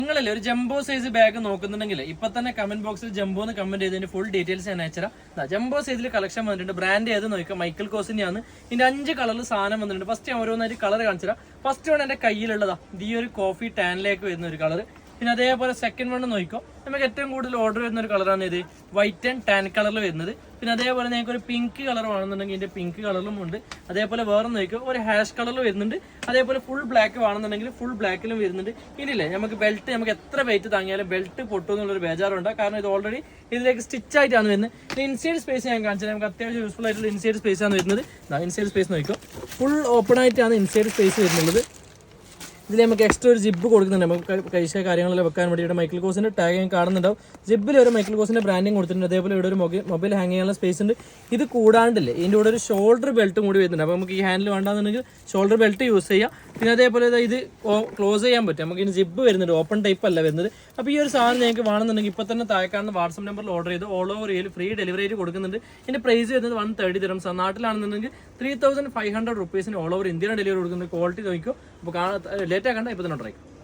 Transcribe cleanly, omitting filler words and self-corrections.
നിങ്ങളല്ലേ ഒരു jumbo size bag നോക്കുന്നുണ്ടെങ്കിൽ ഇപ്പൊ തന്നെ കമന്റ് ബോക്സിൽ ജംബോ എന്ന് കമന്റ് ചെയ്തതിന്റെ ഫുൾ ഡീറ്റെയിൽസ് ഞാൻ അയച്ചുതരാം. ജംബോ സൈസിൽ കളക്ഷൻ വന്നിട്ടുണ്ട്. ബ്രാൻഡ് ഏത് നോക്കാം, മൈക്കൽ കോസിന്റെയാണ്. ഇതിന്റെ 5 കളറിൽ സാധനം വന്നിട്ടുണ്ട്. ഫസ്റ്റ് ഞാൻ ഓരോന്നായിട്ട് കളർ കാണിച്ചുതരാം. ഫസ്റ്റ് വൺ എന്റെ കയ്യിലുള്ളതാ, ഈ ഒരു കോഫി ടാനിലേക്ക് വരുന്ന ഒരു കളർ. പിന്നെ അതേപോലെ സെക്കൻഡ് വൺ നോക്കിക്കോ, നമുക്ക് ഏറ്റവും കൂടുതൽ ഓർഡർ വരുന്ന ഒരു കളറാണ് ഇത്, വൈറ്റ് ആൻഡ് ടാൻ കളറിൽ വരുന്നത്. പിന്നെ അതേപോലെ നിങ്ങൾക്ക് ഒരു പിങ്ക് കളർ വേണമെന്നുണ്ടെങ്കിൽ ഇതിന്റെ പിങ്ക് കളറിലും ഉണ്ട്. അതേപോലെ വേറെ നോക്കിക്കോ, ഒരു ഹാഷ് കളറിൽ വരുന്നുണ്ട്. അതേപോലെ ഫുൾ ബ്ലാക്ക് വേണമെന്നുണ്ടെങ്കിൽ ഫുൾ ബ്ലാക്കിലും വരുന്നുണ്ട്. ഇനിയില്ലേ നമുക്ക് ബെൽറ്റ്, നമുക്ക് എത്ര വെയിറ്റ് താങ്ങിയാലും ബെൽറ്റ് പൊട്ടും എന്നുള്ളൊരു ബേജാറുണ്ട്. കാരണം ഇത് ഓൾറെഡി ഇതിലേക്ക് സ്റ്റിച്ച് ആയിട്ടാണ് വരുന്നത്. പിന്നെ ഇൻസൈഡ് സ്പേസ് ഞാൻ കാണിച്ചത്, നമുക്ക് അത്യാവശ്യം യൂസ്ഫുൾ ആയിട്ടുള്ള ഇൻസൈഡ് സ്പേസ് ആണ് വരുന്നത്. ഇൻസൈഡ് സ്പേസ് നോക്കിക്കോ, ഫുൾ ഓപ്പൺ ആയിട്ടാണ് ഇൻസൈഡ് സ്പേസ് വരുന്നുള്ളത്. ഇതിൽ നമുക്ക് എക്സ്ട്രാ ഒരു ജിബ് കൊടുക്കുന്നുണ്ട്, നമുക്ക് പൈസ കാര്യങ്ങളെല്ലാം വെക്കാൻ വേണ്ടിയിട്ട്. മൈക്കൽ കോസിന്റെ ടാഗ് കാണുന്നുണ്ടാവും. ജിബിൽ ഒരു മൈക്കൽ കോസിന്റെ ബ്രാൻഡിങ് കൊടുത്തിട്ടുണ്ട്. അതേപോലെ ഇവിടെ ഒരു മൊബൈൽ ഹാങ് ചെയ്യാനുള്ള സ്പേസ് ഉണ്ട്. ഇത് കൂടാണ്ടില്ലേ ഇതിൻ്റെ കൂടെ ഒരു ഷോൾഡർ ബെൽറ്റും കൂടി വരുന്നുണ്ട്. അപ്പോൾ നമുക്ക് ഈ ഹാൻഡിൽ വേണ്ടാന്നുണ്ടെങ്കിൽ ഷോൾഡർ ബെൽറ്റ് യൂസ് ചെയ്യാം. പിന്നെ അതേപോലെ ഇത് ക്ലോസ് ചെയ്യാൻ പറ്റും. നമുക്ക് ഇതിന് ജിബ് വരുന്നുണ്ട്, ഓപ്പൺ ടൈപ്പ് അല്ല വരുന്നത്. അപ്പോൾ ഈ ഒരു സാധനം നിങ്ങൾക്ക് വേണമെന്നുണ്ടെങ്കിൽ ഇപ്പോൾ തന്നെ താഴെക്കാണ് വാട്സ്ആപ്പ് നമ്പറിൽ ഓർഡർ ചെയ്ത് ഓൾ ഓവർ ഇന്ത്യയിൽ ഫ്രീ ഡെലിവറി ആയിട്ട് കൊടുക്കുന്നുണ്ട്. ഇതിന്റെ പ്രൈസ് വരുന്നത് 130 dirhams. നാട്ടിലാണെന്നുണ്ടെങ്കിൽ 3500 rupees ഓൾ ഓവർ ഇന്ത്യയിലാണ് ഡെലിവറി കൊടുക്കുന്നത്. ക്വാളിറ്റി നോക്കിയോ. അപ്പോൾ ലേറ്റ് ആക്കണ്ട, ഇപ്പോൾ തന്നെ ട്രൈ.